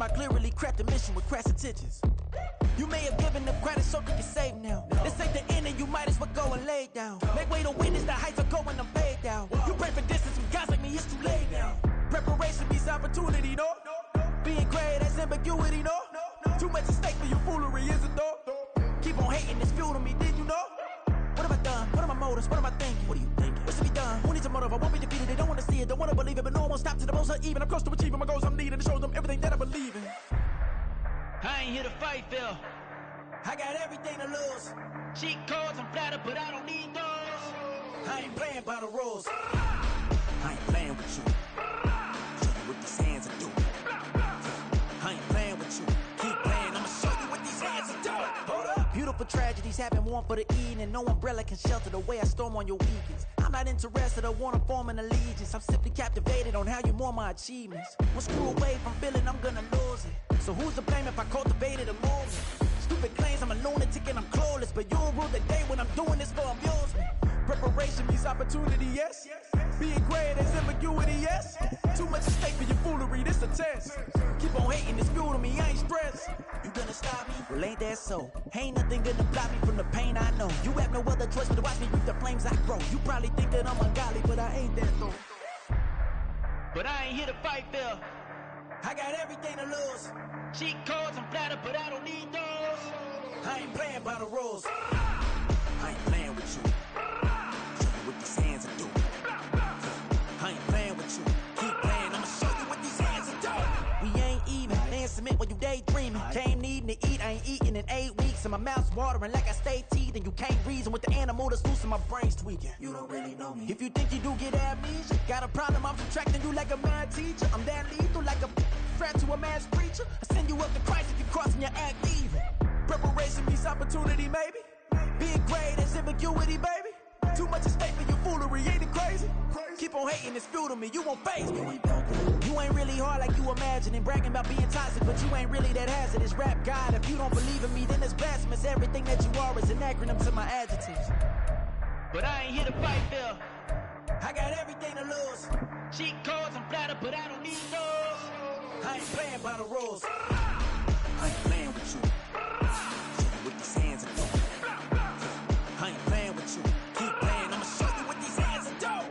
I clearly cracked the mission with crass intentions. You may have given them credit so they can save now. This ain't the end and you might as well go and lay down. Make way to witness the heights are going, I'm paid down. You pray for distance from guys like me, it's too late now. Preparation means opportunity, no? Being great, that's ambiguity, no? Too much at stake for your foolery, is it though? Keep on hating, it's fuel to me, did you know? What have I done? What are my motives? What am I thinking? What are you thinking? What's to be done? Who needs a motive? I won't be defeated. They don't want to see it, don't want to believe it, but no one won't stop to the most even. I'm close to achieving my goals. I'm needing to show them everything that I believe in. I ain't here to fight, Phil. I got everything to lose. Cheat codes, I'm flattered, but I don't need those. I ain't playing by the rules. I ain't playing with you. Show you what these hands are doing. I ain't playing with you. Keep playing, I'ma show you what these hands are doing. Hold up. Beautiful tragedies happen, one for the evening. No umbrella can shelter the way I storm on your weekends. I'm not interested, I wanna form an allegiance. I'm simply captivated on how you mourn my achievements. One screw away from feeling I'm gonna lose it. So who's to blame if I cultivated a movement? Stupid claims I'm a lunatic and I'm clueless, but you'll rule the day when I'm doing this for amusement. Preparation means opportunity, yes. Being great is ambiguity, yes. Too much at stake for your foolery, this a test. Keep on hating, it's fuel to me, I ain't stressed. You gonna stop me? Well, ain't that so? Ain't nothing gonna block me from the pain I know. You have no other choice but to watch me reap the flames I grow. You probably think that I'm ungodly, but I ain't that though. But I ain't here to fight, Phil. I got everything to lose. Cheat codes, I'm flattered, but I don't need those. I ain't playing by the rules. I ain't playing with you. Show you what these hands are doing. I ain't playing with you. Keep playing, I'ma show you what these hands are doing. We ain't even. They submit when you daydreaming. Came needing to eat, I ain't eating in 8 weeks. And my mouth's watering like I stay teeth. And you can't reason with the animal that's loose and my brain's tweaking. You don't really know me. If you think you do get amnesia, got a problem, I'm subtracting you like a mad teacher. I'm that lethal like a threat to a mass preacher. I send you up to Christ if you crossing your act evil. Preparation means opportunity, maybe. Being great is ambiguity, baby. Too much at stake for your foolery, ain't it crazy? Keep on hating, it's fuel to me, you won't face me. You ain't really hard like you imagining. Bragging about being toxic, but you ain't really that hazardous. Rap God, if you don't believe in me, then it's blasphemous. Everything that you are is an acronym to my adjectives. But I ain't here to fight, Phil. I got everything to lose. Cheat codes, I'm flattered, but I don't need those. I ain't playing by the rules. I ain't playing with you. Show you what these hands are doing. I ain't playing with you. Keep playing, I'ma show you what these hands are doing.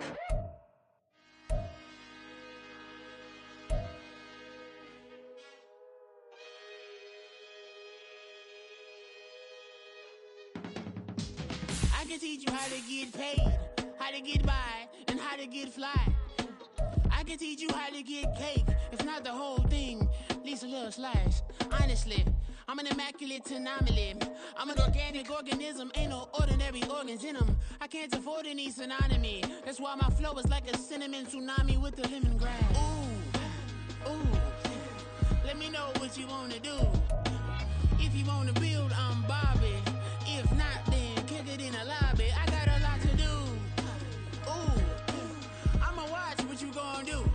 I can teach you how to get paid, how to get by, and how to get fly. I can teach you how to get cake, if not the whole thing, at least a little slice. Honestly, I'm an immaculate anomaly. I'm an organic organism, ain't no ordinary organs in them. I can't afford any synonymy. That's why my flow is like a cinnamon tsunami with the lemongrass. Ooh, ooh, let me know what you wanna do. If you wanna build, I'm Bobby. If not, then kick it in the lobby. I got a lot to do. Ooh, I'ma watch what you gon' do.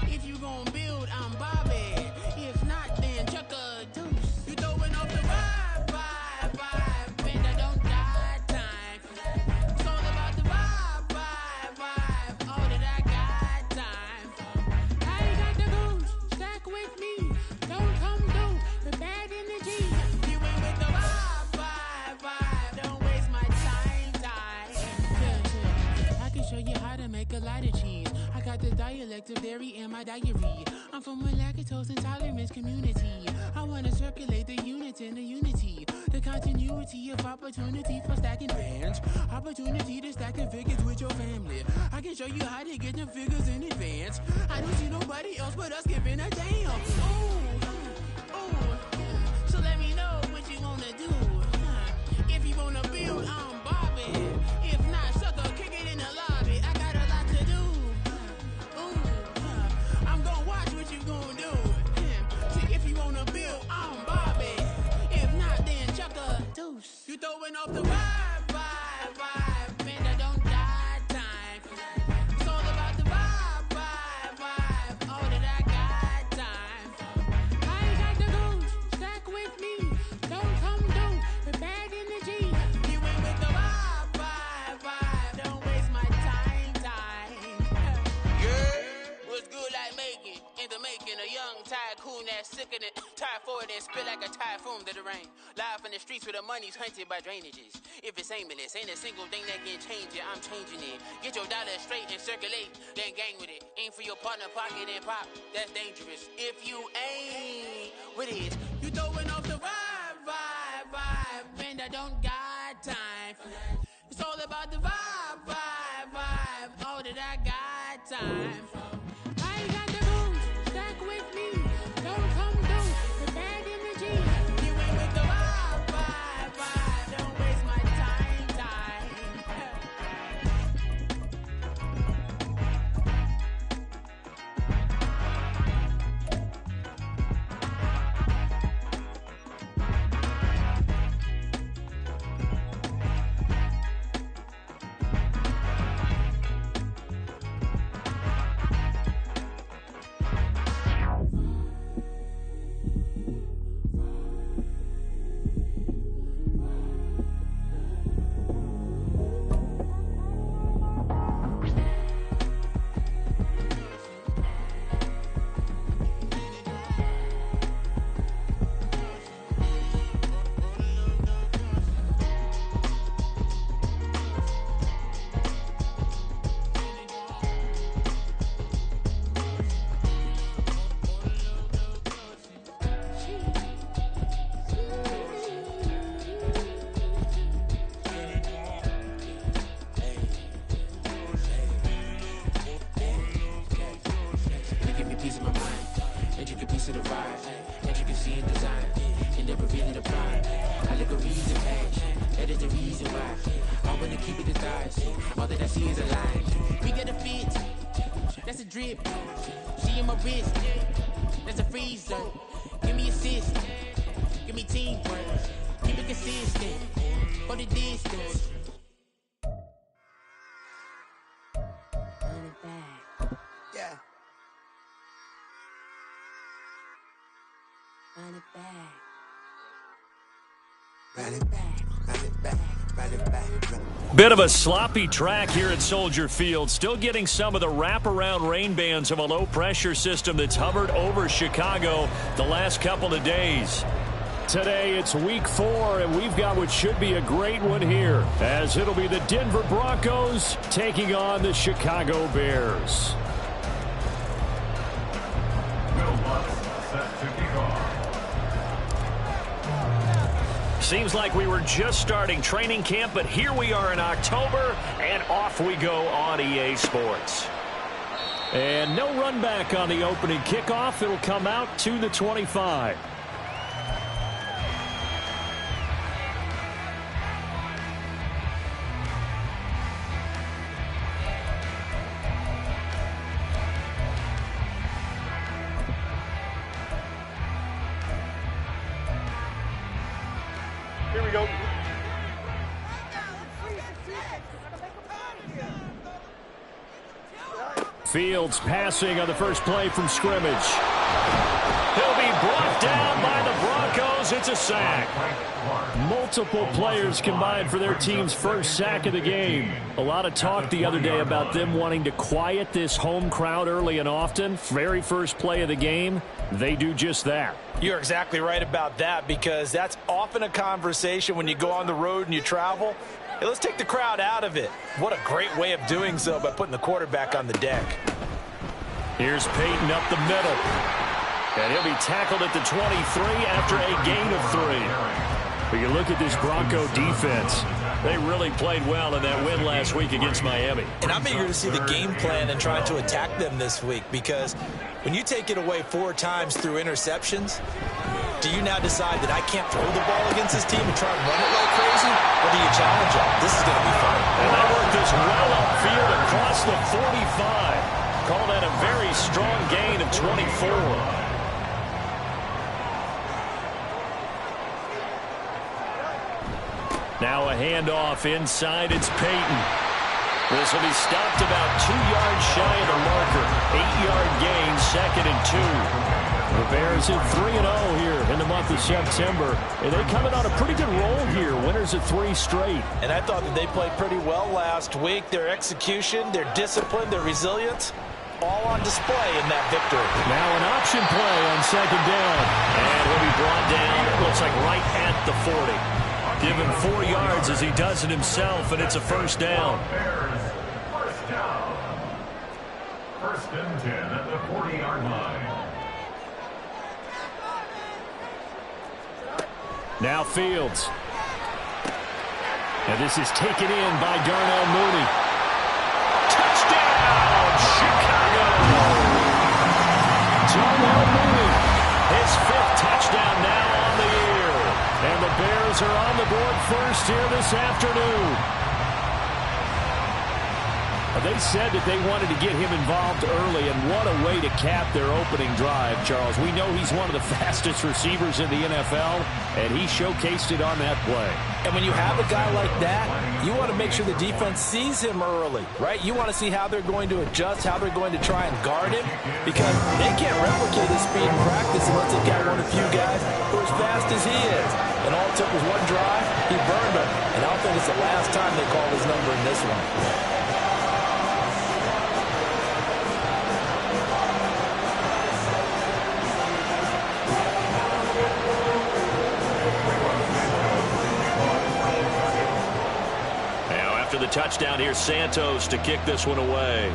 If you gon' build, I'm Bobby. If not, then chuck a deuce. You throwing off the vibe, and I don't die time. It's all about the vibe, all that I got time. I ain't got the goose, stack with me. Don't come through the bad energy. You ain't with the vibe, don't waste my time. Yeah. I can show you how to make a lot of cheese. I got the dialect of dairy in my diary. I'm from a lactose intolerance community. I wanna circulate the units in the unity. The continuity of opportunity for stacking bands. Opportunity to stack the figures with your family. I can show you how to get the figures in advance. I don't see nobody else but us giving a damn. Ooh, so let me know what you wanna do. If you wanna build, I'm Bobby. If not, sucker, kick it in the lobby. I got a lot to do. I'm gonna watch what you gonna do. See, if you wanna build, I'm Bobby. If not, then chuck a deuce. You throwing off the vibe, and I don't die time. It's all about the vibe, all that I got time. I ain't got the goose, stack with me. Don't come through with bad energy. You ain't with the vibe, don't waste my time. Yeah, what's good like making? In the making, a young tycoon that's sickening. Tire forward and spit like a typhoon to the rain. Live in the streets where the money's hunted by drainages. If it's aimless, ain't a single thing that can change it. I'm changing it. Get your dollar straight and circulate, then gang with it. Aim for your partner, pocket and pop. That's dangerous. If you ain't with it, you throwing off the vibe, vibe, vibe. Man, I don't got time for that. It's all about the vibe, vibe, vibe. All that I got time for. I ain't got the rules, stack with me. Don't come through with bad energy. You ain't with the vibe, vibe, vibe. Don't waste my time, time. Bit of a sloppy track here at Soldier Field. Still getting some of the wraparound rain bands of a low-pressure system that's hovered over Chicago the last couple of days. Today it's week 4, and we've got what should be a great one here, as it'll be the Denver Broncos taking on the Chicago Bears. Seems like we were just starting training camp, but here we are in October, and off we go on EA Sports. And no run back on the opening kickoff. It'll come out to the 25. Here we go. Fields passing on the first play from scrimmage. He'll be brought down by the Broncos. It's a sack. Multiple players combined for their team's first sack of the game. A lot of talk the other day about them wanting to quiet this home crowd early and often. Very first play of the game, they do just that. You're exactly right about that, because that's often a conversation when you go on the road and you travel. Hey, let's take the crowd out of it. What a great way of doing so by putting the quarterback on the deck. Here's Peyton up the middle. And he'll be tackled at the 23 after a gain of 3. But you look at this Bronco defense. They really played well in that win last week against Miami. And I'm eager to see the game plan and try to attack them this week, because when you take it away 4 times through interceptions, do you now decide that I can't throw the ball against this team and try and run it like crazy? Or do you challenge them? This is going to be fun. And they worked this well upfield across the 45. Call that a very strong gain of 24. Now a handoff inside. It's Peyton. This will be stopped about 2 yards shy of the marker. 8-yard gain, 2nd and 2. The Bears at 3-0 here in the month of September. And they coming on a pretty good roll here. Winners of 3 straight. And I thought that they played pretty well last week. Their execution, their discipline, their resilience. all on display in that victory. Now an option play on second down. And he'll be brought down, it looks like right at the 40. Give him 4 yards as he does it himself, and it's a first down. First down. First and 10 at the 40-yard line. Now Fields. And this is taken in by Darnell Mooney. Touchdown, Chicago! Darnell Mooney, his 5th touchdown now on the year. And the Bears are on the board first here this afternoon. They said that they wanted to get him involved early, and what a way to cap their opening drive, Charles. We know he's one of the fastest receivers in the NFL, and he showcased it on that play. And when you have a guy like that, you want to make sure the defense sees him early, right? You want to see how they're going to adjust, how they're going to try and guard him, because they can't replicate his speed in practice unless they've got one of the few guys who are as fast as he is. And all it took was one drive, he burned him, and I don't think it's the last time they call his number in this one. After the touchdown, here's Santos to kick this one away.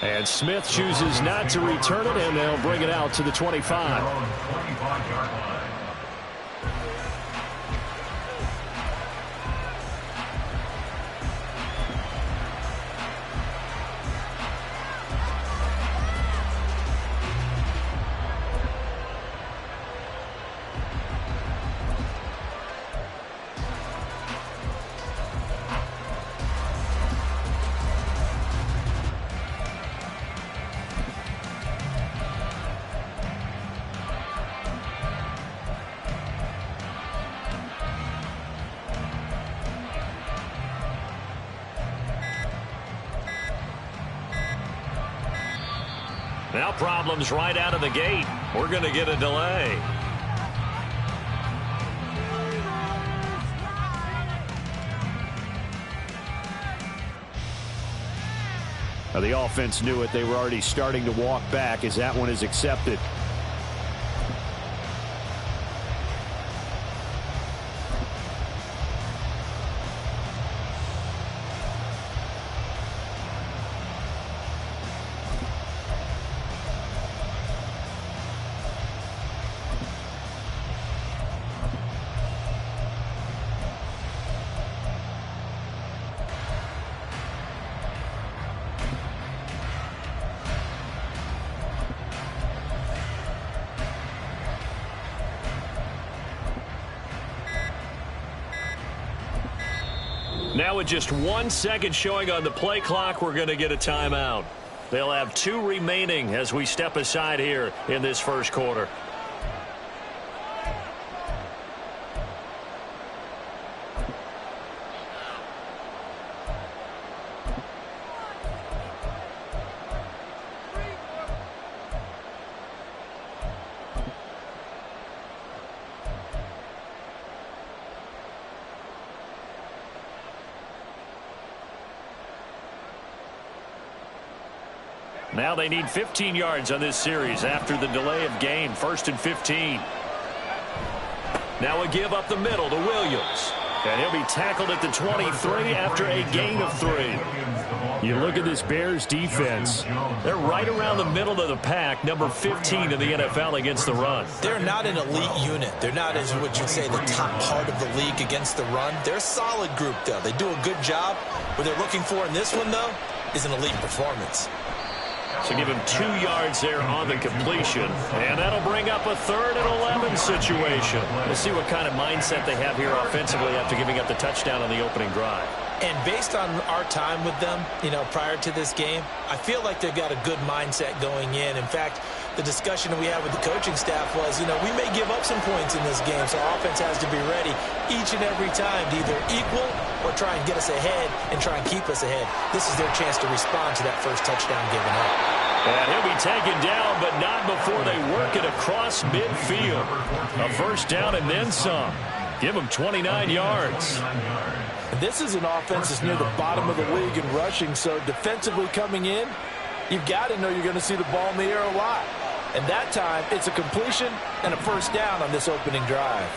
And Smith chooses not to return it, and they'll bring it out to the 25. Now problems right out of the gate. We're going to get a delay. Now the offense knew it. They were already starting to walk back as that one is accepted. Now with just 1 second showing on the play clock, we're going to get a timeout. They'll have 2 remaining as we step aside here in this first quarter. Now they need 15 yards on this series after the delay of game. 1st and 15. Now a give up the middle to Williams. And he'll be tackled at the 23 after a gain of 3. You look at this Bears defense. They're right around the middle of the pack, number 15 in the NFL against the run. They're not an elite unit. They're not, as what you'd say, the top part of the league against the run. They're a solid group, though. They do a good job. What they're looking for in this one, though, is an elite performance. So give him 2 yards there on the completion. And that'll bring up a 3rd and 11 situation. We'll see what kind of mindset they have here offensively after giving up the touchdown on the opening drive. And based on our time with them, prior to this game, I feel like they've got a good mindset going in. In fact, the discussion we had with the coaching staff was, we may give up some points in this game, so our offense has to be ready each and every time to either equal or try and get us ahead and try and keep us ahead. This is their chance to respond to that first touchdown given up. And he'll be taken down, but not before they work it across midfield. A first down and then some. Give him 29 yards. This is an offense that's near the bottom of the league in rushing, so defensively coming in, you've got to know you're going to see the ball in the air a lot. And that time, it's a completion and a first down on this opening drive.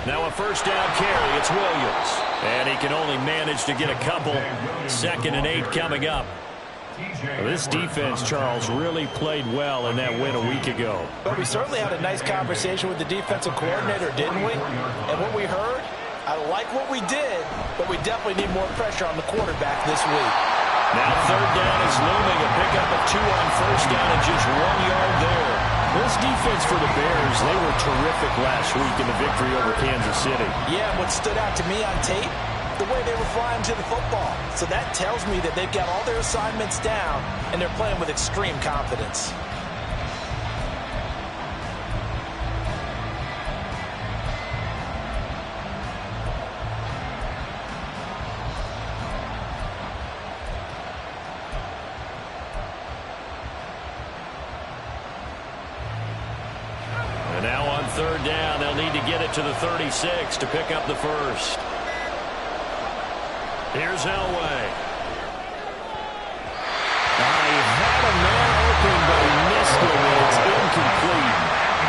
Now a first down carry. It's Williams. And he can only manage to get a couple. 2nd and 8 coming up. This defense, Charles, really played well in that win a week ago. But we certainly had a nice conversation with the defensive coordinator, didn't we? And what we heard, I like what we did, but we definitely need more pressure on the quarterback this week. Now 3rd down is looming. A pickup of 2 on first down and just 1 yard there. This defense for the Bears, they were terrific last week in the victory over Kansas City. Yeah, what stood out to me on tape, the way they were flying to the football. So that tells me that they've got all their assignments down, and they're playing with extreme confidence. And now on 3rd down, they'll need to get it to the 36 to pick up the first. Here's Elway. He had a man open, but he missed him, and it's incomplete.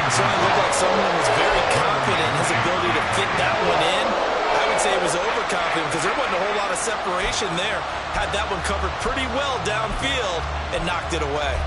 It certainly looked like someone was very confident in his ability to fit that one in. I would say it was overconfident because there wasn't a whole lot of separation there. Had that one covered pretty well downfield and knocked it away.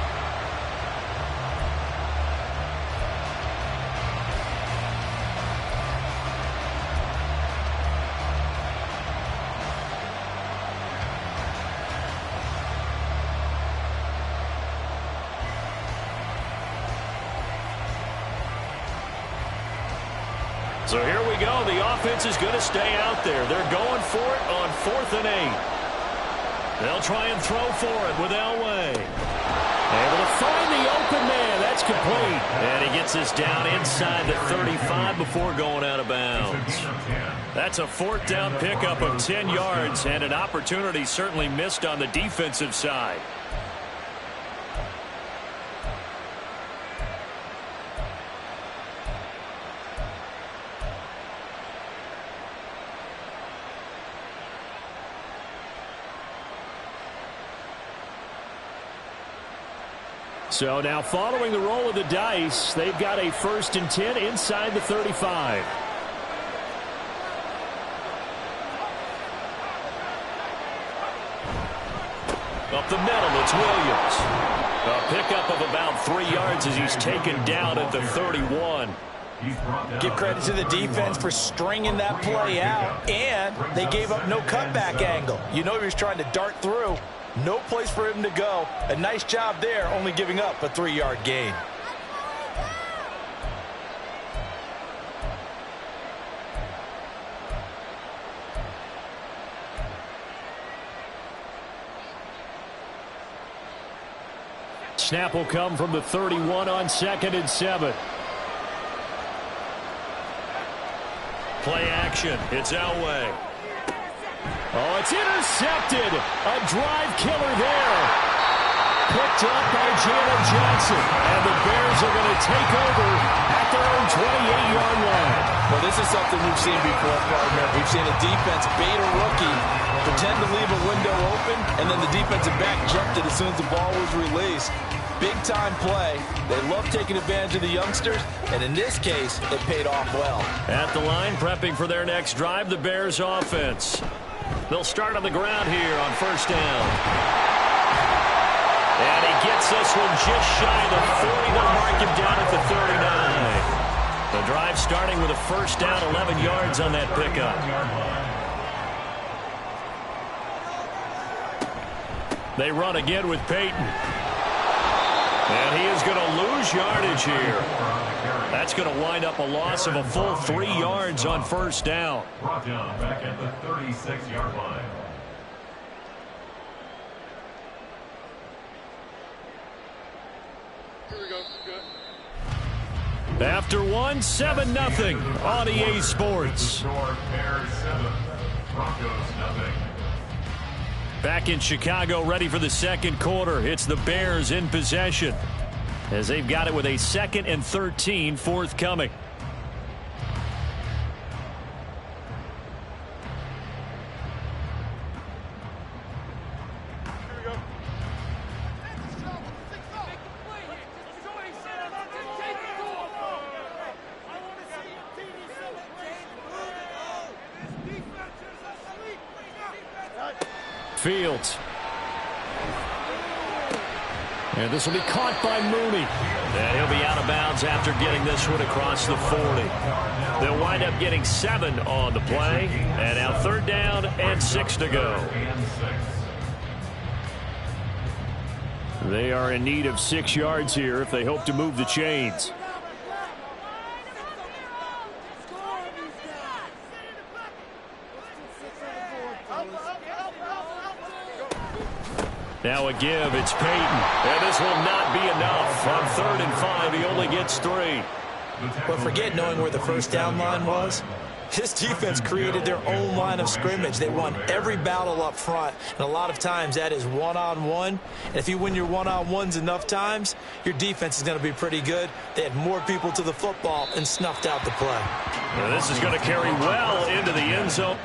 So here we go. The offense is going to stay out there. They're going for it on 4th and 8. They'll try and throw for it with Elway. Able to find the open man. That's complete. And he gets this down inside the 35 before going out of bounds. That's a 4th down pickup of 10 yards and an opportunity certainly missed on the defensive side. So now following the roll of the dice, they've got a 1st and 10 inside the 35. Up the middle, it's Williams. A pickup of about 3 yards as he's taken down at the 31. Give credit to the defense for stringing that play out, and they gave up no cutback angle. You know he was trying to dart through. No place for him to go. A nice job there, only giving up a 3-yard gain. Snap will come from the 31 on 2nd and 7. Play action. It's Elway. Oh, it's intercepted. A drive killer there. Picked up by Jalen Johnson. And the Bears are going to take over at their own 28-yard line. Well, this is something we've seen before, partner. We've seen a defense bait a rookie, pretend to leave a window open, and then the defensive back jumped it as soon as the ball was released. Big-time play. They love taking advantage of the youngsters, and in this case, it paid off well. At the line, prepping for their next drive, the Bears offense. They'll start on the ground here on 1st down. And he gets this one just shy of the 40. They'll mark him down at the 39. The drive starting with a 1st down, 11 yards on that pickup. They run again with Peyton. And he is going to lose yardage here. That's going to wind up a loss of a full 3 yards on 1st down. Brought down back at the 36-yard line. After one, 7-0 on EA Sports. Bears 7, Broncos 0. Back in Chicago, ready for the 2nd quarter. It's the Bears in possession as they've got it with a 2nd and 13 forthcoming. Fields. And this will be caught by Mooney. And he'll be out of bounds after getting this one across the 40. They'll wind up getting 7 on the play. And now 3rd down and 6 to go. They are in need of 6 yards here if they hope to move the chains. Now a give, it's Peyton. And this will not be enough. On 3rd and 5, he only gets 3. But forget knowing where the first down line was. This defense created their own line of scrimmage. They won every battle up front. And a lot of times that is one-on-one. And if you win your one-on-ones enough times, your defense is going to be pretty good. They had more people to the football and snuffed out the play. Now this is going to carry well into the end zone.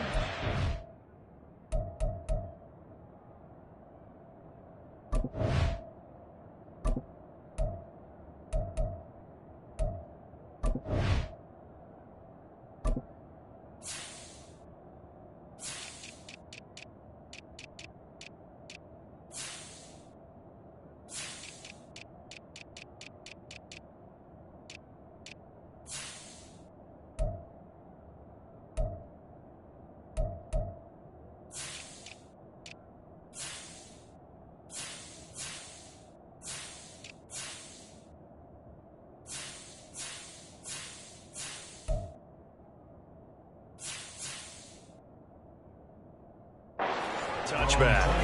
Touchback.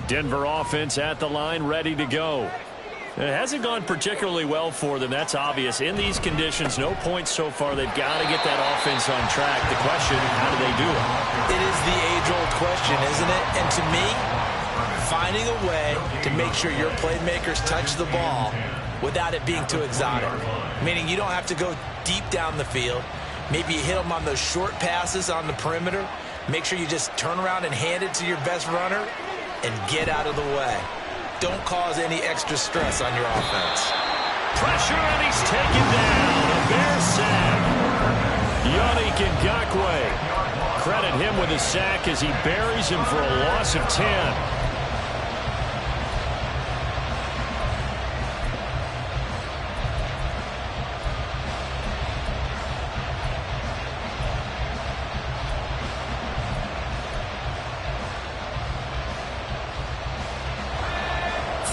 Denver offense at the line, ready to go. It hasn't gone particularly well for them. That's obvious. In these conditions, no points so far. They've got to get that offense on track. The question, how do they do it? It is the age-old question, isn't it? And to me, finding a way to make sure your playmakers touch the ball without it being too exotic. Meaning you don't have to go deep down the field. Maybe you hit them on those short passes on the perimeter. Make sure you just turn around and hand it to your best runner and get out of the way. Don't cause any extra stress on your offense. Pressure, and he's taken down. A Bear sack. Yannick Ngakoue. Credit him with a sack as he buries him for a loss of 10.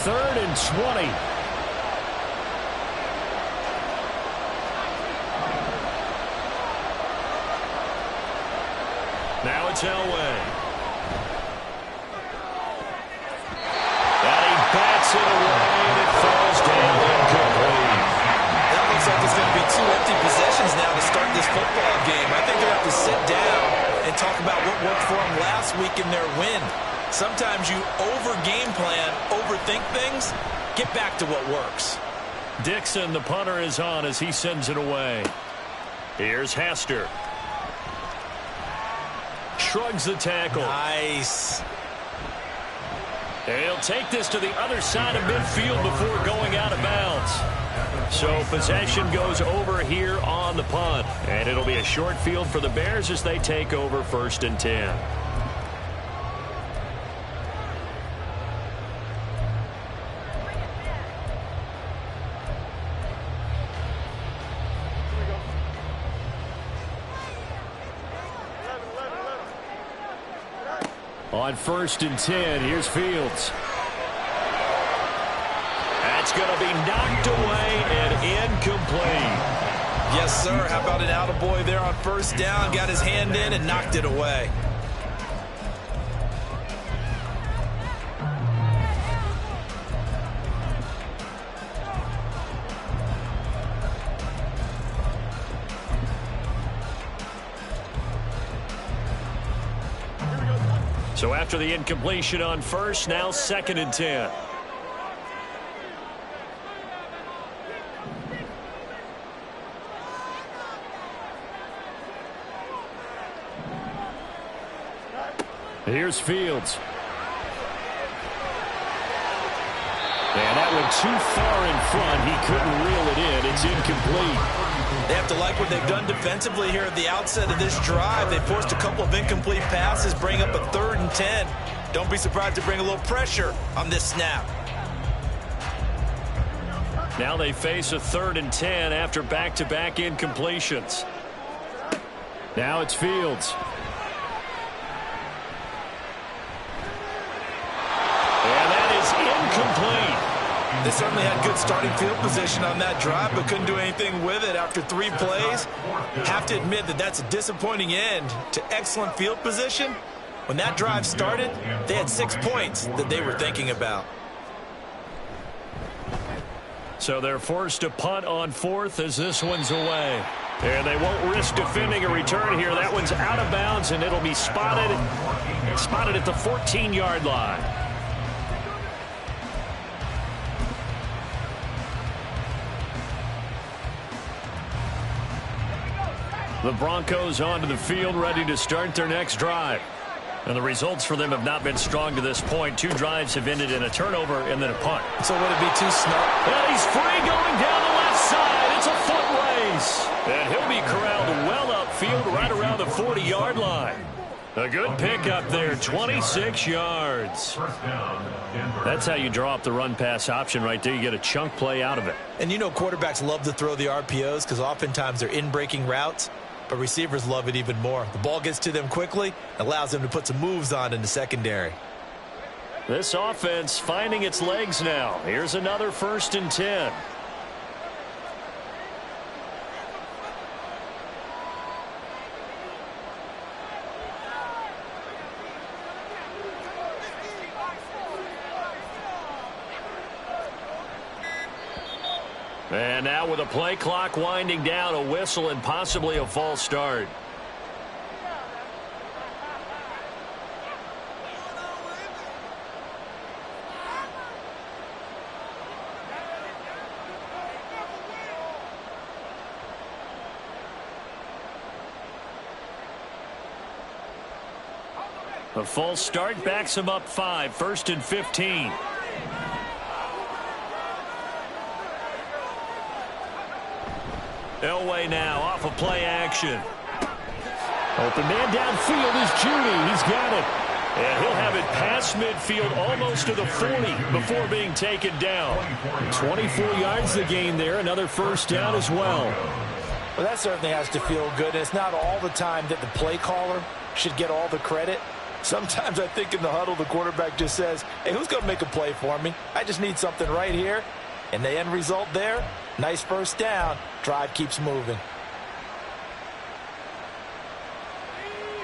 Third and 20. Now it's Elway. And he bats it away, and it falls down incomplete. That looks like it's going to be 2 empty possessions now to start this football game. I think they're going to have to sit down and talk about what worked for them last week in their win. Sometimes you over-game plan, overthink things, get back to what works. Dixon, the punter, is on as he sends it away. Here's Hester. Shrugs the tackle. Nice. He'll take this to the other side of midfield before going out of bounds. So possession goes over here on the punt. And it'll be a short field for the Bears as they take over 1st and 10. On 1st and 10, here's Fields. That's going to be knocked away and incomplete. Yes, sir. How about an attaboy there on 1st down? Got his hand in and knocked it away. So after the incompletion on first, now 2nd and 10. Here's Fields. And that went too far in front. He couldn't reel it in. It's incomplete. They have to like what they've done defensively here at the outset of this drive. They forced a couple of incomplete passes, bring up a 3rd and 10. Don't be surprised to bring a little pressure on this snap. Now they face a 3rd and 10 after back-to-back incompletions. Now it's Fields. And that is incomplete. They certainly had good starting field position on that drive, but couldn't do anything with it after 3 plays. Have to admit that that's a disappointing end to excellent field position. When that drive started, they had 6 points that they were thinking about. So they're forced to punt on 4th as this one's away. And they won't risk defending a return here. That one's out of bounds, and it'll be spotted at the 14-yard line. The Broncos onto the field, ready to start their next drive. And the results for them have not been strong to this point. 2 drives have ended in a turnover and then a punt. So would it be too smart? And he's free going down the left side. It's a foot race. And he'll be corralled well upfield right around the 40-yard line. A good pickup there, 26 yards. That's how you draw up the run-pass option right there. You get a chunk play out of it. And you know quarterbacks love to throw the RPOs because oftentimes they're in-breaking routes. But receivers love it even more. The ball gets to them quickly, allows them to put some moves on in the secondary. This offense finding its legs now. Here's another 1st and 10. And now with a play clock winding down, a whistle and possibly a false start. A false start backs him up 5, 1st and 15. Elway now off of play action. Open man downfield is Judy. He's got it. And he'll have it past midfield almost to the 40 before being taken down. 24 yards the gain there. Another 1st down as well. Well, that certainly has to feel good. And it's not all the time that the play caller should get all the credit. Sometimes I think in the huddle the quarterback just says, hey, who's going to make a play for me? I just need something right here. And the end result there, nice 1st down. Drive keeps moving.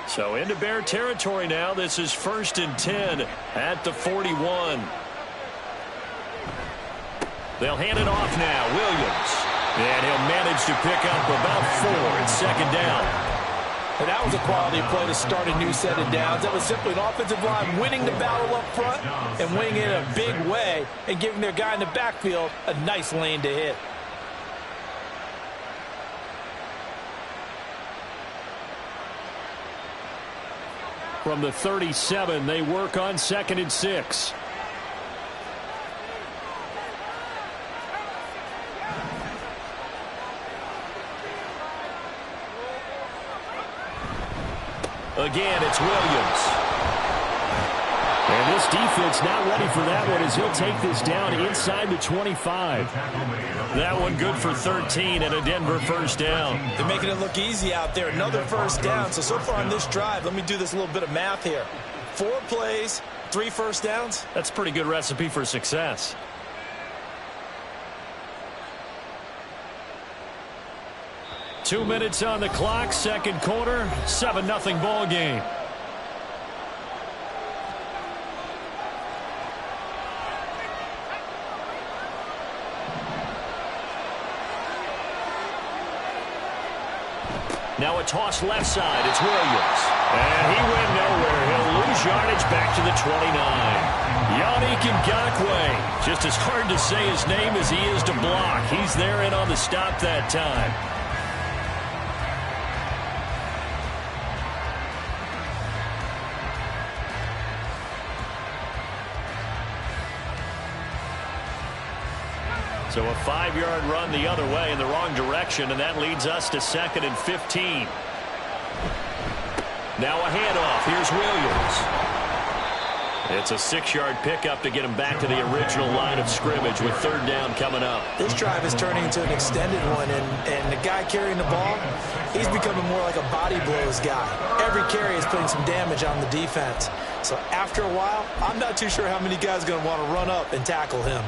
So into Bear territory now. This is 1st and 10 at the 41. They'll hand it off now. Williams. And he'll manage to pick up about 4. It's 2nd down. And that was a quality play to start a new set of downs. That was simply an offensive line winning the battle up front and winning it in a big way and giving their guy in the backfield a nice lane to hit. From the 37, they work on 2nd and 6. Again, it's Williams. And this defense not ready for that one as he'll take this down inside the 25. That one good for 13 and a Denver 1st down. They're making it look easy out there. Another 1st down. So far on this drive, let me do this little bit of math here. 4 plays, 3 1st downs. That's a pretty good recipe for success. Two minutes on the clock, 2nd quarter, 7-0 ball game. Now a toss left side. It's Williams. And he went nowhere. He'll lose yardage back to the 29. Yannick Ngakoue. Just as hard to say his name as he is to block. He's there and on the stop that time. So a 5-yard run the other way in the wrong direction, and that leads us to 2nd and 15. Now a handoff. Here's Williams. It's a 6-yard pickup to get him back to the original line of scrimmage with 3rd down coming up. This drive is turning into an extended one, and the guy carrying the ball, he's becoming more like a body blows guy. Every carry is putting some damage on the defense. So after a while, I'm not too sure how many guys are going to want to run up and tackle him.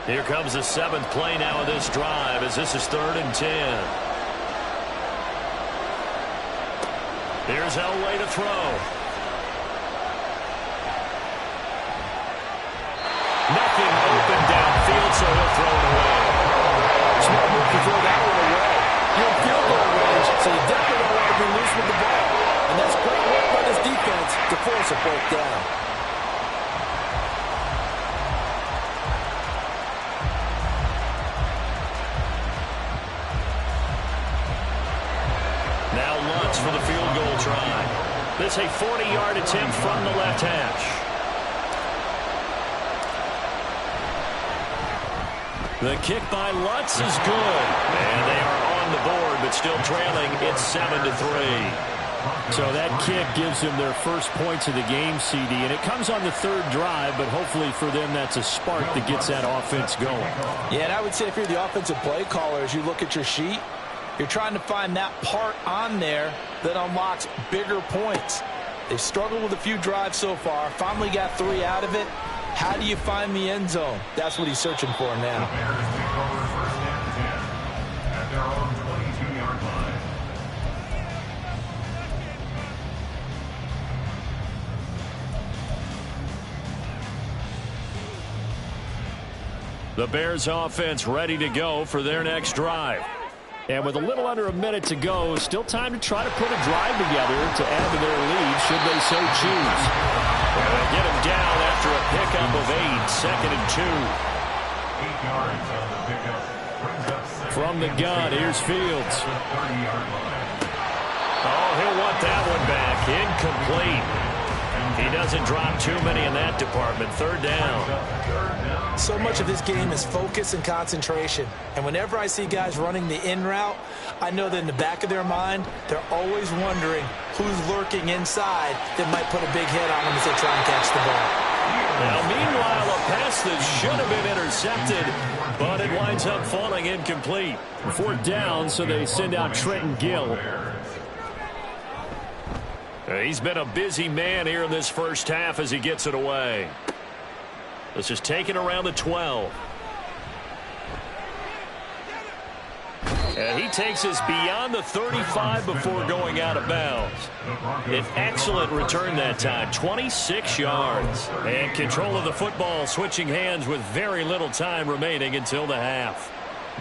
Here comes the 7th play now of this drive as this is 3rd and 10. Here's Elway to throw. Nothing open downfield, so he'll throw it away. Smart move to throw that one away. You're in field goal range, so you definitely don't want to be loose with the ball. And that's great work by this defense to force a fourth down. For the field goal try. This a 40-yard attempt from the left hash. The kick by Lutz is good. And they are on the board, but still trailing. It's 7-3. So that kick gives them their first points of the game, CD. And it comes on the 3rd drive, but hopefully for them that's a spark that gets that offense going. Yeah, and I would say if you're the offensive play caller, as you look at your sheet, you're trying to find that part on there that unlocks bigger points. They've struggled with a few drives so far. Finally got 3 out of it. How do you find the end zone? That's what he's searching for now. The Bears take over 1st and 10 at their own 22-yard line. The Bears offense ready to go for their next drive. And with a little under a minute to go, still time to try to put a drive together to add to their lead should they so choose. They get him down after a pickup of 8, 2nd and 2. 8 yards on the pickup. Brings up 2nd. From the gun, here's Fields. 30-yard line. Oh, he'll want that one back. Incomplete. He doesn't drop too many in that department. 3rd down. So much of this game is focus and concentration. And whenever I see guys running the in route, I know that in the back of their mind, they're always wondering who's lurking inside that might put a big hit on them as they try and catch the ball. Now, meanwhile, a pass that should have been intercepted, but it winds up falling incomplete. 4th down, so they send out Trenton Gill. He's been a busy man here in this first half as he gets it away. This is taken around the 12. And he takes us beyond the 35 before going out of bounds. An excellent return that time, 26 yards. And control of the football switching hands with very little time remaining until the half.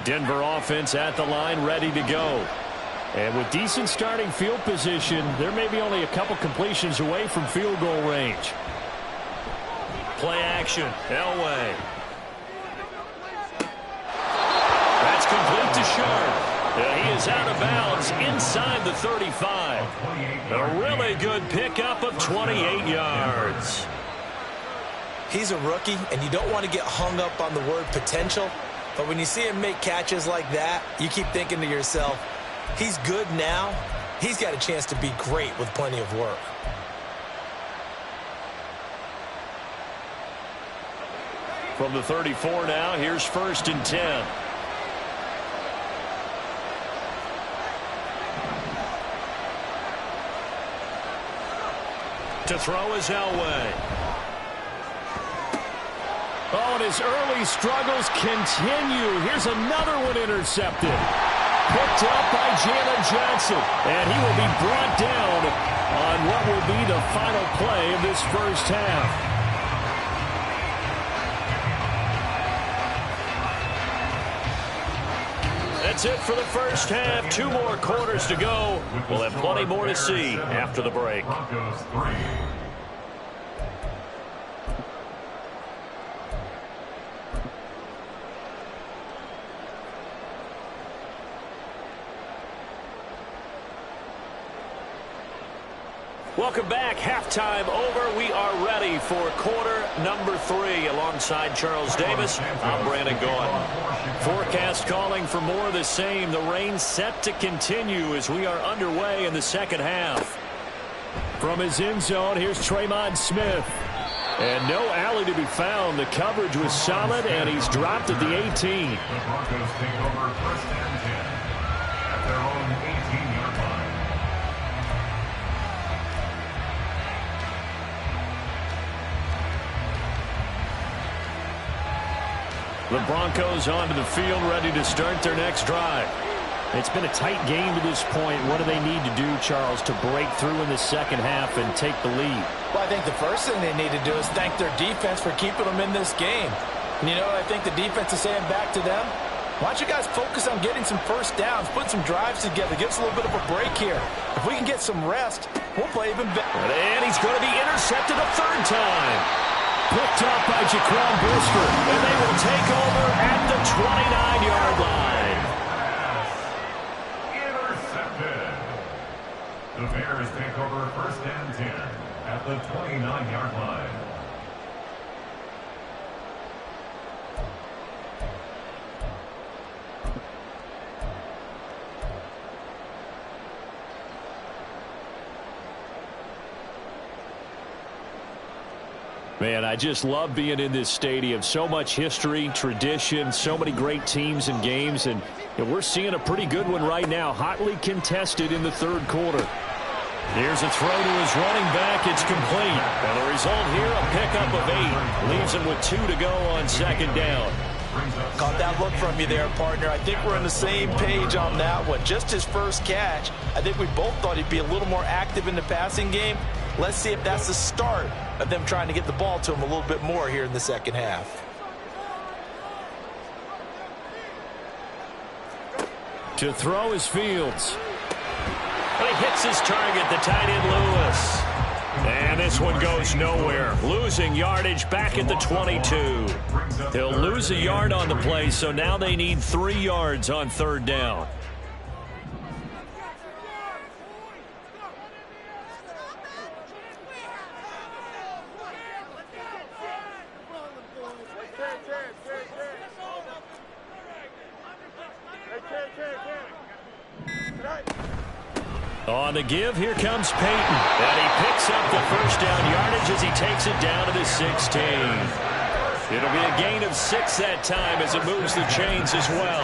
Denver offense at the line ready to go. And with decent starting field position, there may be only a couple completions away from field goal range. Play action, Elway. That's complete to Sharp. He is out of bounds inside the 35. A really good pickup of 28 yards. He's a rookie, and you don't want to get hung up on the word potential. But when you see him make catches like that, you keep thinking to yourself, he's good now. He's got a chance to be great with plenty of work. From the 34 now, here's 1st and 10. To throw is Elway. Oh, and his early struggles continue. Here's another one intercepted. Picked up by Jalen Johnson. And he will be brought down on what will be the final play of this first half. That's it for the first half. 2 more quarters to go. We'll have plenty more to see after the break. Broncos 3. Welcome back. Halftime over. We are ready for quarter number 3. Alongside Charles Davis, I'm Brandon Gaudin. Forecast calling for more of the same. The rain set to continue as we are underway in the second half. From his end zone, here's Tremon Smith. And no alley to be found. The coverage was solid, and he's dropped at the 18. The Broncos take over first and 10 at their own 18-yard line. The Broncos onto the field, ready to start their next drive. It's been a tight game to this point. What do they need to do, Charles, to break through in the second half and take the lead? Well, I think the first thing they need to do is thank their defense for keeping them in this game. And you know what I think the defense is saying back to them? Why don't you guys focus on getting some first downs, put some drives together, give us a little bit of a break here. If we can get some rest, we'll play even better. And he's going to be intercepted a third time. Picked up by Jaquan Brisker, and they will take over at the 29-yard line. Intercepted. The Bears take over first and 10 at the 29-yard line. Man, I just love being in this stadium. So much history, tradition, so many great teams and games, and we're seeing a pretty good one right now, hotly contested in the third quarter. Here's a throw to his running back. It's complete. And the result here, a pickup of 8. Leaves him with 2 to go on second down. Caught that look from you there, partner. I think we're on the same page on that one. Just his first catch. I think we both thought he'd be a little more active in the passing game. Let's see if that's the start of them trying to get the ball to him a little bit more here in the second half. To throw is Fields. But he hits his target, the tight end Lewis. And this one goes nowhere. Losing yardage back at the 22. He'll lose a yard on the play, so now they need 3 yards on third down. On the give, here comes Peyton. And he picks up the first down yardage as he takes it down to the 16. It'll be a gain of 6 that time as it moves the chains as well.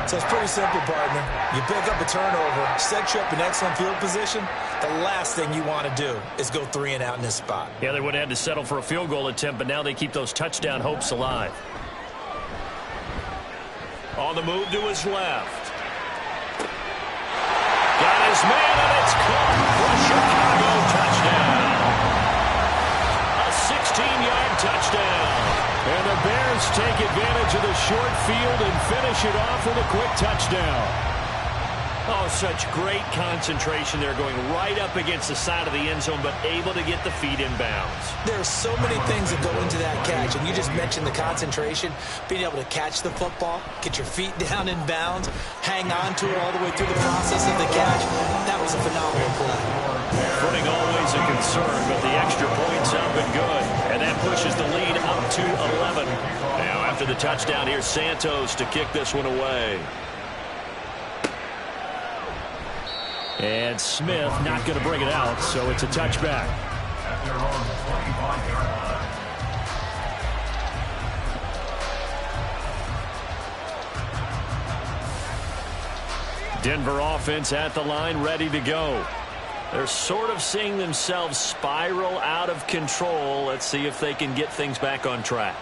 So it's pretty simple, partner. You pick up a turnover, set you up in excellent field position. The last thing you want to do is go 3 and out in this spot. Yeah, they would have had to settle for a field goal attempt, but now they keep those touchdown hopes alive. On the move to his left. Got his man, and it's caught for a Chicago touchdown. A 16-yard touchdown. And the Bears take advantage of the short field and finish it off with a quick touchdown. Oh, such great concentration there, going right up against the side of the end zone, but able to get the feet in bounds. There's so many things that go into that catch, and you just mentioned the concentration, being able to catch the football, get your feet down in bounds, hang on to it all the way through the process of the catch. That was a phenomenal play. Footing always a concern, but the extra point's up and good, and that pushes the lead up to 11. Now after the touchdown, here's Santos to kick this one away. And Smith not going to bring it out, so it's a touchback. At their own 25-yard line. Denver offense at the line, ready to go. They're sort of seeing themselves spiral out of control. Let's see if they can get things back on track.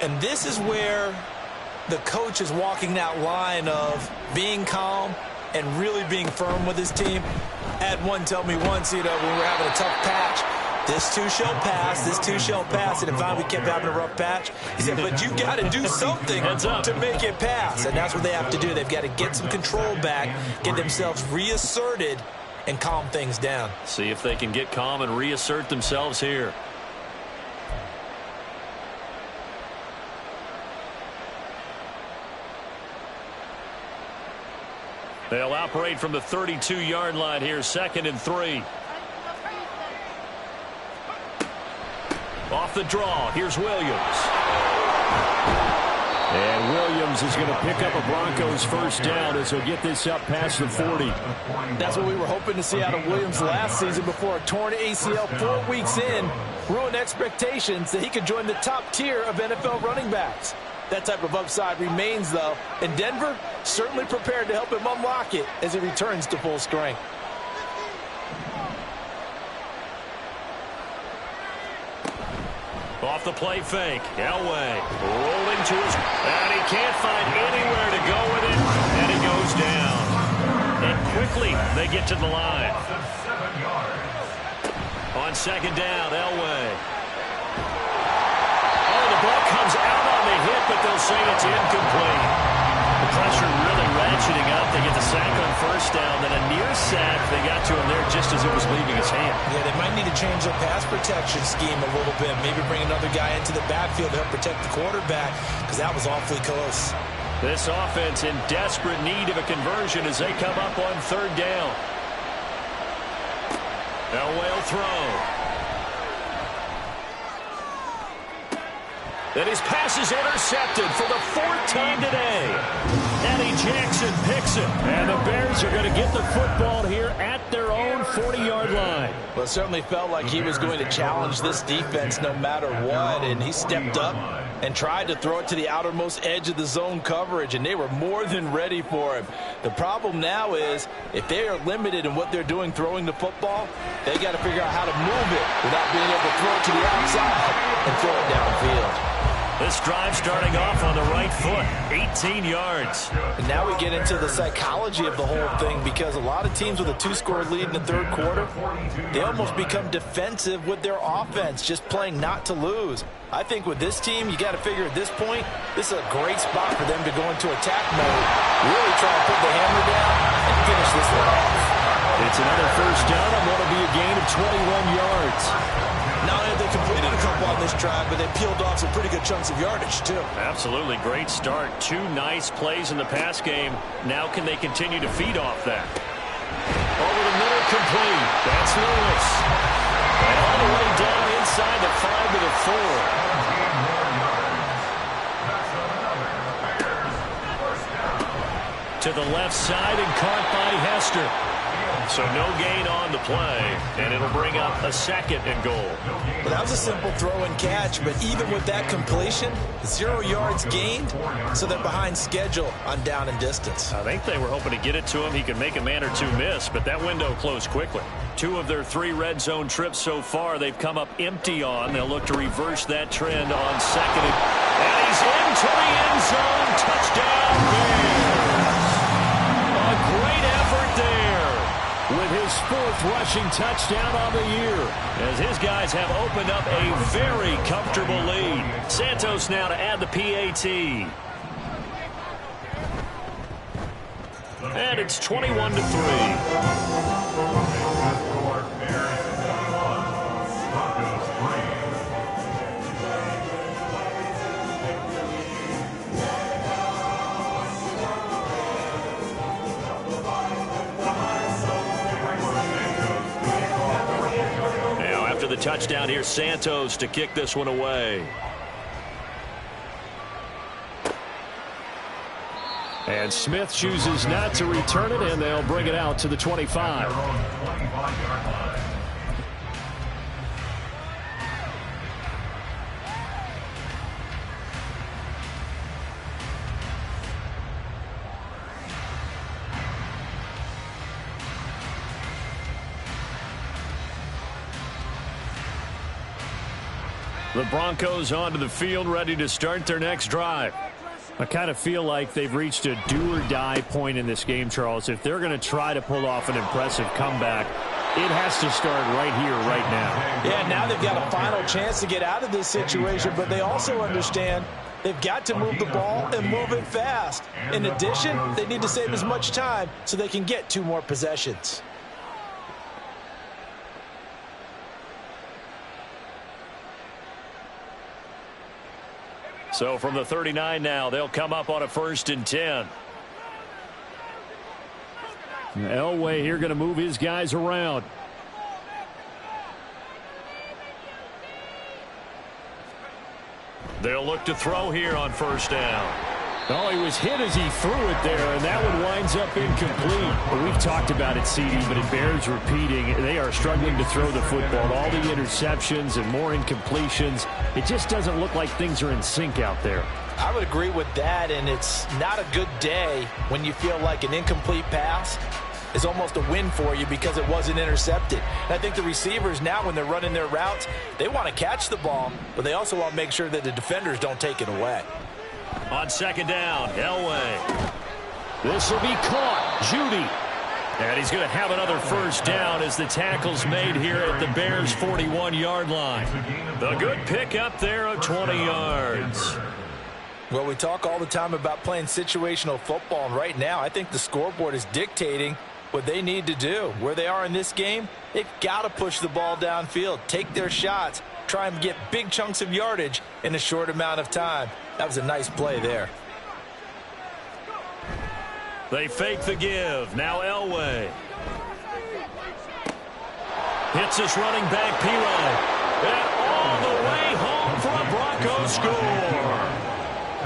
And this is where the coach is walking that line of being calm and really being firm with his team. I had one tell me once, when we were having a tough patch, This too shall pass. This too shall pass. And if finally kept having a rough patch, he said, but you got to do something to make it pass. And that's what they have to do. They've got to get some control back, get themselves reasserted, and calm things down. See if they can get calm and reassert themselves here. They'll operate from the 32-yard line here, 2nd and 3. Off the draw, here's Williams. And Williams is going to pick up a Broncos first down as he'll get this up past the 40. That's what we were hoping to see out of Williams last season before a torn ACL 4 weeks in ruined expectations that he could join the top tier of NFL running backs. That type of upside remains, though, and Denver certainly prepared to help him unlock it as he returns to full strength. Off the play fake, Elway rolling to his, and he can't find anywhere to go with it, and it goes down. And quickly they get to the line. On 2nd down, Elway. Oh, the ball comes out on the hit, but they'll say it's incomplete. The pressure really ratcheting up. They get the sack on first down, then a near sack. They got to him there just as it was leaving his hand. Yeah, they might need to change their pass protection scheme a little bit. Maybe bring another guy into the backfield to help protect the quarterback, because that was awfully close. This offense in desperate need of a conversion as they come up on 3rd down. Elway will throw. And his pass is intercepted for the 4th time today. Eddie Jackson picks it. And the Bears are going to get the football here at their own 40-yard line. Well, it certainly felt like he was going to challenge this defense no matter what, and he stepped up and tried to throw it to the outermost edge of the zone coverage, and they were more than ready for him. The problem now is if they are limited in what they're doing throwing the football, they got to figure out how to move it without being able to throw it to the outside and throw it downfield. This drive starting off on the right foot, 18 yards. And now we get into the psychology of the whole thing, because a lot of teams with a 2-score lead in the 3rd quarter, they almost become defensive with their offense, just playing not to lose. I think with this team, you got to figure at this point, this is a great spot for them to go into attack mode, really try to put the hammer down and finish this one off. It's another first down and what'll be a gain of 21 yards. Not only have they completed a couple on this drive, but they peeled off some pretty good chunks of yardage, too. Absolutely. Great start. 2 nice plays in the pass game. Now can they continue to feed off that? Over the middle, complete. That's Lewis. And all the way down inside the 5 to the 4. To the left side and caught by Hester. So no gain on the play, and it'll bring up a 2nd and goal. Well, that was a simple throw and catch, but even with that completion, 0 yards gained, so they're behind schedule on down and distance. I think they were hoping to get it to him. He could make a man or 2 miss, but that window closed quickly. 2 of their 3 red zone trips so far, they've come up empty on. They'll look to reverse that trend on 2nd. And he's into the end zone. Touchdown, Bears. A great effort there, with his 4th rushing touchdown on the year, as his guys have opened up a very comfortable lead. Santos now to add the PAT. And it's 21-3. The touchdown here, Santos to kick this one away. And Smith chooses not to return it, and they'll bring it out to the 25. The Broncos onto the field, ready to start their next drive. I kind of feel like they've reached a do-or-die point in this game, Charles. If they're going to try to pull off an impressive comeback, It has to start right here, right now. Yeah, now they've got a final chance to get out of this situation, but they also understand they've got to move the ball and move it fast. In addition, they need to save as much time so they can get 2 more possessions. So from the 39 now, they'll come up on a 1st and 10. Elway here going to move his guys around. They'll look to throw here on 1st down. Oh, he was hit as he threw it there, and that one winds up incomplete. But we've talked about it, CD, but it bears repeating. They are struggling to throw the football. All the interceptions and more incompletions. It just doesn't look like things are in sync out there. I would agree with that, and it's not a good day when you feel like an incomplete pass is almost a win for you because it wasn't intercepted. And I think the receivers now, when they're running their routes, they want to catch the ball, but they also want to make sure that the defenders don't take it away. On 2nd down, Elway. This will be caught. Judy. And he's going to have another 1st down as the tackle's made here at the Bears' 41-yard line. The good pickup there of 20 yards. Well, we talk all the time about playing situational football, and right now I think the scoreboard is dictating what they need to do. Where they are in this game, they've got to push the ball downfield, take their shots, try and get big chunks of yardage in a short amount of time. That was a nice play there. They fake the give. Now Elway. Hits his running back, Pirine. And all the way home for a Broncos score.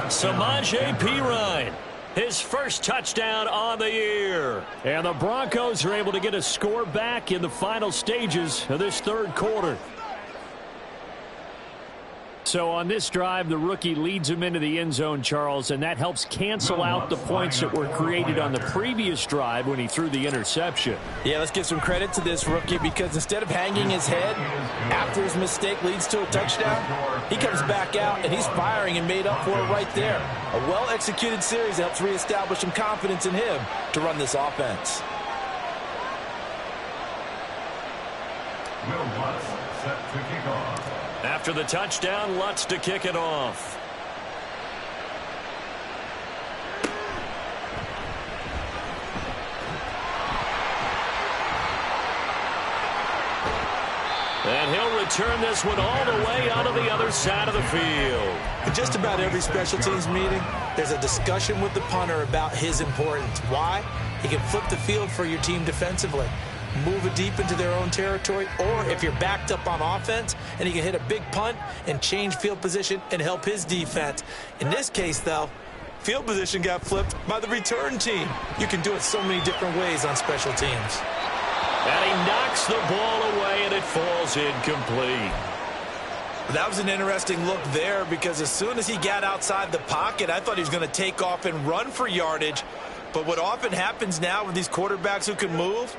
Samaje Pirine. His first touchdown on the year. And the Broncos are able to get a score back in the final stages of this 3rd quarter. So on this drive, the rookie leads him into the end zone, Charles, and that helps cancel out the points that were created on the previous drive when he threw the interception. Yeah, let's give some credit to this rookie because instead of hanging his head after his mistake leads to a touchdown, he comes back out and he's firing and made up for it right there. A well-executed series helps reestablish some confidence in him to run this offense. Will Lutz set to kick off. After the touchdown, Lutz to kick it off. And he'll return this one all the way out of the other side of the field. In just about every special teams meeting, there's a discussion with the punter about his importance. Why? He can flip the field for your team defensively, move it deep into their own territory, or if you're backed up on offense and he can hit a big punt and change field position and help his defense. In this case, though, field position got flipped by the return team. You can do it so many different ways on special teams. And he knocks the ball away, and it falls incomplete. That was an interesting look there because as soon as he got outside the pocket, I thought he was going to take off and run for yardage. But what often happens now with these quarterbacks who can move,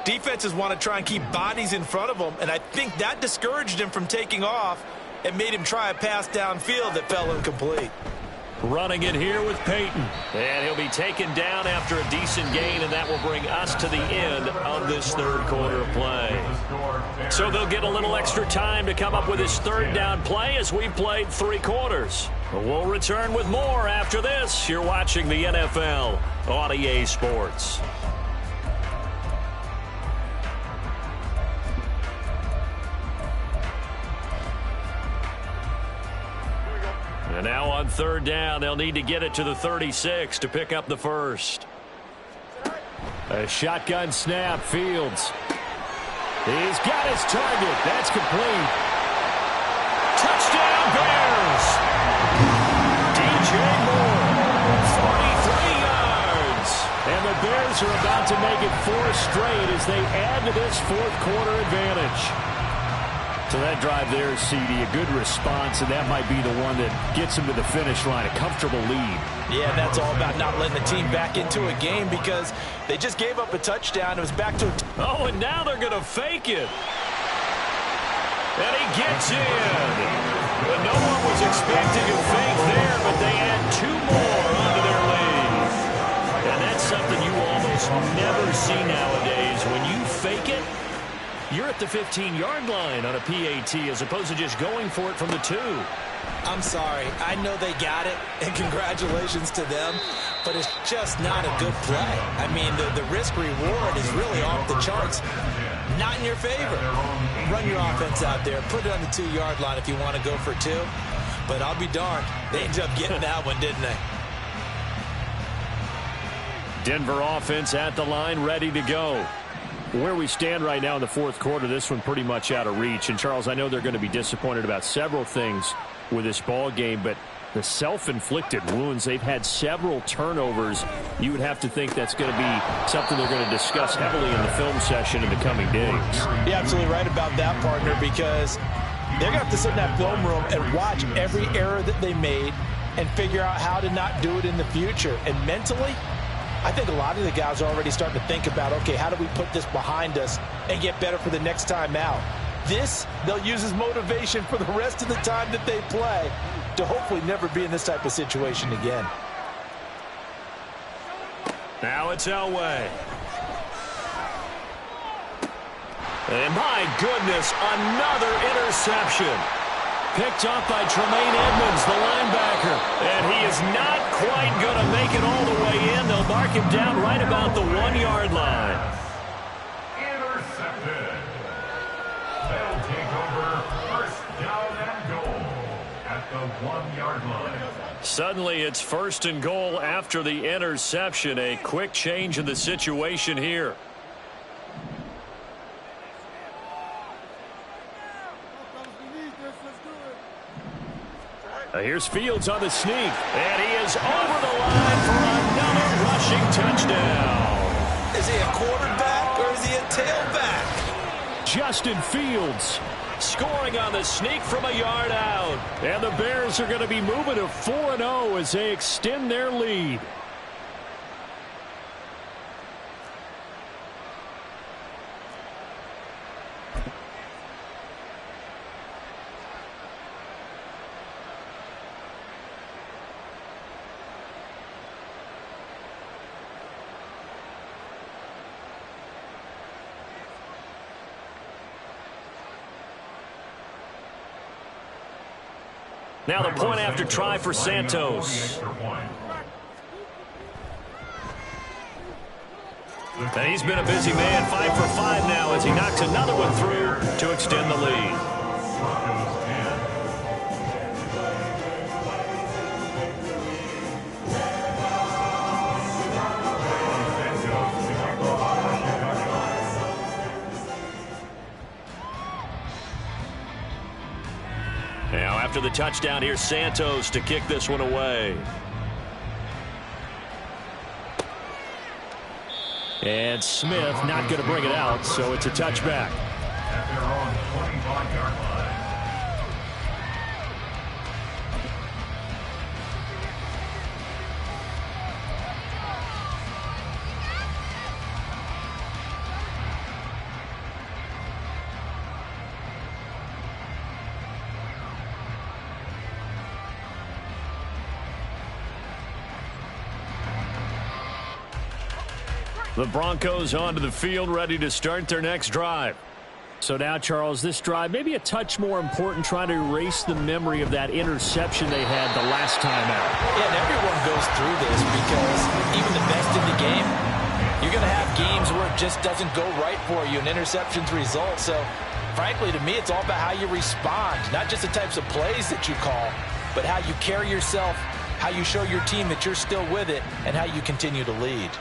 defenses want to try and keep bodies in front of them, and I think that discouraged him from taking off and made him try a pass downfield that fell incomplete. Running it here with Peyton. And he'll be taken down after a decent gain, and that will bring us to the end of this 3rd quarter of play. So they'll get a little extra time to come up with his 3rd down play as we played 3 quarters. We'll return with more after this. You're watching the NFL on EA Sports. And now on 3rd down, they'll need to get it to the 36 to pick up the 1st. A shotgun snap, Fields. He's got his target. That's complete. Touchdown, Bears! DJ Moore, 43 yards. And the Bears are about to make it 4 straight as they add to this 4th quarter advantage. So that drive there, CD, a good response, and that might be the one that gets them to the finish line, a comfortable lead. Yeah, that's all about not letting the team back into a game because they just gave up a touchdown. It was back to Oh, and now they're going to fake it. And he gets in. But no one was expecting a fake there, but they add 2 more onto their lead. And that's something you almost never see nowadays. When you fake it, You're at the 15-yard line on a PAT as opposed to just going for it from the 2. I'm sorry. I know they got it, and congratulations to them, but it's just not a good play. I mean, the risk-reward is really off the charts. Not in your favor. Run your offense out there. Put it on the 2-yard line if you want to go for 2. But I'll be darned. They ended up getting that one, didn't they? Denver offense at the line, ready to go. Where we stand right now in the fourth quarter, this one pretty much out of reach. And, Charles, I know they're going to be disappointed about several things with this ball game, but the self-inflicted wounds, they've had several turnovers. You would have to think that's going to be something they're going to discuss heavily in the film session in the coming days. You're absolutely right about that, partner, because they're going to have to sit in that film room and watch every error that they made and figure out how to not do it in the future. And mentally, I think a lot of the guys are already starting to think about, okay, how do we put this behind us and get better for the next time out? This, they'll use as motivation for the rest of the time that they play to hopefully never be in this type of situation again. Now it's Elway. And my goodness, another interception. Picked up by Tremaine Edmonds, the linebacker. And he is not quite going to make it all the way in. They'll mark him down right about the 1-yard line. Intercepted. They'll take over first down and goal at the 1-yard line. Suddenly it's first and goal after the interception. A quick change in the situation here. Here's Fields on the sneak, and he is over the line for another rushing touchdown. Is he a quarterback or is he a tailback? Justin Fields scoring on the sneak from a yard out. And the Bears are going to be moving to 4-0 as they extend their lead. Now the point after try for Santos. And he's been a busy man, 5 for 5 now as he knocks another one through to extend the lead. Now after the touchdown, here's Santos to kick this one away. And Smith not going to bring it out, so it's a touchback. At their own 25-yard line. The Broncos onto the field, ready to start their next drive. So now, Charles, this drive maybe a touch more important, trying to erase the memory of that interception they had the last time out. Yeah, and everyone goes through this because even the best in the game, you're going to have games where it just doesn't go right for you and interceptions result. So, frankly, to me, it's all about how you respond, not just the types of plays that you call, but how you carry yourself, how you show your team that you're still with it, and how you continue to lead.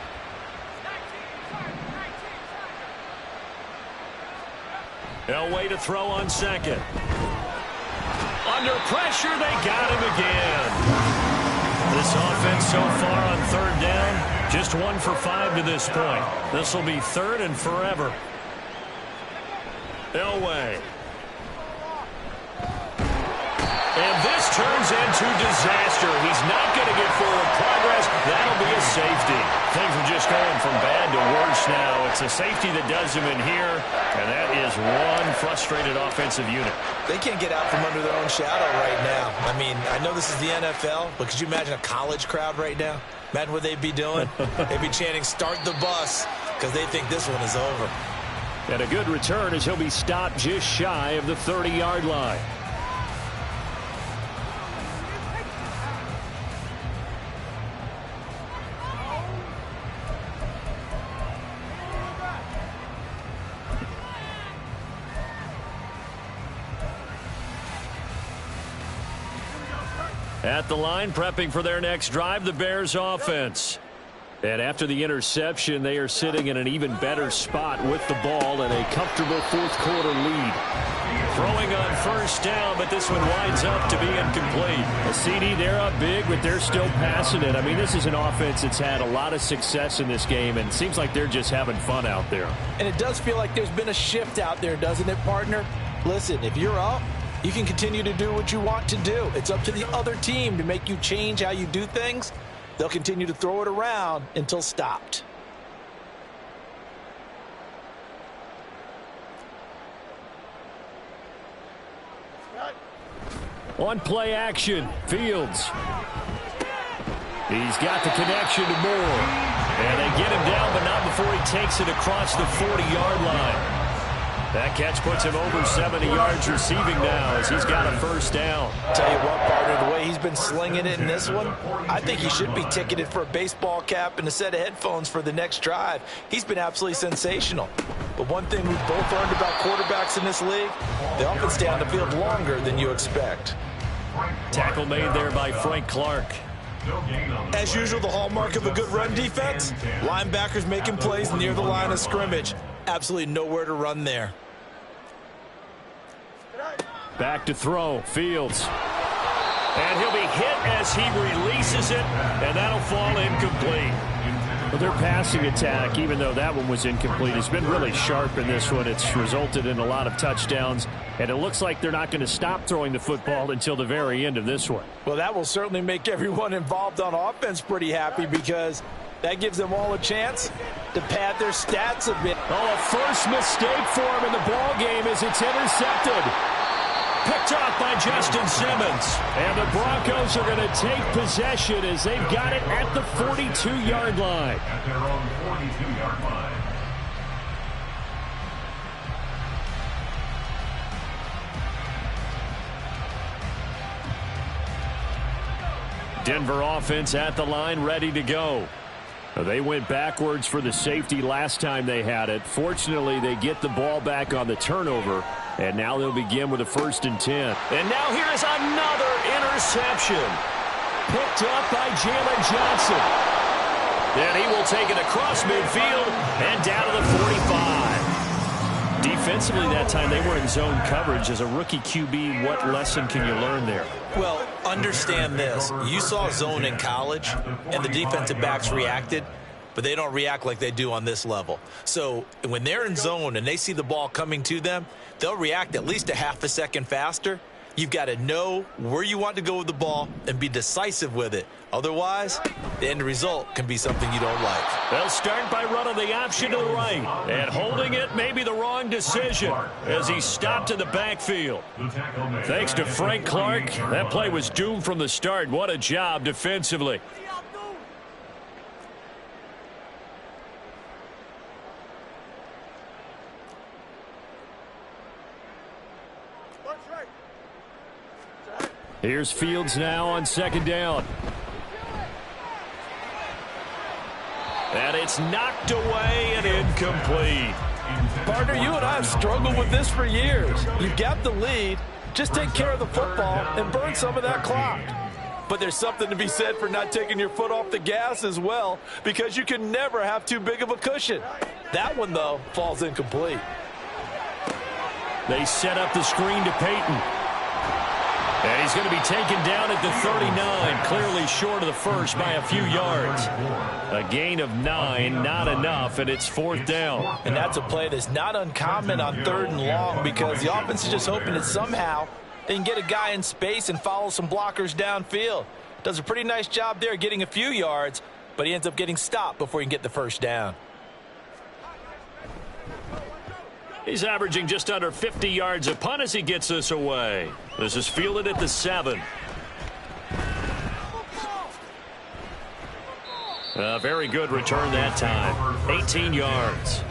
Elway to throw on second. Under pressure, they got him again. This offense so far on third down, just 1 for 5 to this point. This will be third and forever. Elway. And this turns into disaster. He's not going to get forward progress. That'll be a safety. Things are just going from bad to worse now. It's a safety that does him in here, and that is one frustrated offensive unit. They can't get out from under their own shadow right now. I mean, I know this is the NFL, but could you imagine a college crowd right now? Imagine what they'd be doing. They'd be chanting, "Start the bus," because they think this one is over. And a good return as he'll be stopped just shy of the 30-yard line. At the line, prepping for their next drive, the Bears offense. And after the interception, they are sitting in an even better spot with the ball and a comfortable fourth-quarter lead. Throwing on first down, but this one winds up to be incomplete. A CD, they're up big, but they're still passing it. I mean, this is an offense that's had a lot of success in this game, and it seems like they're just having fun out there. And it does feel like there's been a shift out there, doesn't it, partner? Listen, if you're up, you can continue to do what you want to do. It's up to the other team to make you change how you do things. They'll continue to throw it around until stopped. On play action, Fields. He's got the connection to Moore. And they get him down, but not before he takes it across the 40-yard line. That catch puts him over 70 yards receiving now as he's got a first down. Tell you what, partner, the way he's been slinging it in this one, I think he should be ticketed for a baseball cap and a set of headphones for the next drive. He's been absolutely sensational. But one thing we've both learned about quarterbacks in this league, they often stay on the field longer than you expect. Tackle made there by Frank Clark. As usual, the hallmark of a good run defense, linebackers making plays near the line of scrimmage. Absolutely nowhere to run there. Back to throw, Fields. And he'll be hit as he releases it, and that'll fall incomplete. Well, their passing attack, even though that one was incomplete, has been really sharp in this one. It's resulted in a lot of touchdowns, and it looks like they're not going to stop throwing the football until the very end of this one. Well, that will certainly make everyone involved on offense pretty happy because that gives them all a chance to pad their stats a bit. Oh, a first mistake for him in the ball game as it's intercepted. Picked off by Justin Simmons. And the Broncos are going to take possession as they've got it at the 42-yard line. At their own 42-yard line. Denver offense at the line, ready to go. They went backwards for the safety last time they had it. Fortunately, they get the ball back on the turnover, and now they'll begin with a 1st and 10. And now here's another interception. Picked up by Jalen Johnson. Then he will take it across midfield and down to the 45. Defensively that time, they were in zone coverage. As a rookie QB, what lesson can you learn there? Well, understand this. You saw zone in college, and the defensive backs reacted, but they don't react like they do on this level. So when they're in zone and they see the ball coming to them, they'll react at least a half a second faster. You've got to know where you want to go with the ball and be decisive with it. Otherwise, the end result can be something you don't like. They'll start by running the option to the right. And holding it may be the wrong decision as he stopped in the backfield. Thanks to Frank Clark, that play was doomed from the start. What a job defensively. Here's Fields now on 2nd down. And it's knocked away and incomplete. Partner, you and I have struggled with this for years. You've got the lead. Just take care of the football and burn some of that clock. But there's something to be said for not taking your foot off the gas as well, because you can never have too big of a cushion. That one, though, falls incomplete. They set up the screen to Peyton. And he's going to be taken down at the 39, clearly short of the first by a few yards. A gain of 9, not enough, and it's 4th down. And that's a play that's not uncommon on 3rd and long because the offense is just hoping that somehow they can get a guy in space and follow some blockers downfield. Does a pretty nice job there getting a few yards, but he ends up getting stopped before he can get the first down. He's averaging just under 50 yards a punt as he gets this away. This is fielded at the 7. A very good return that time. 18 yards.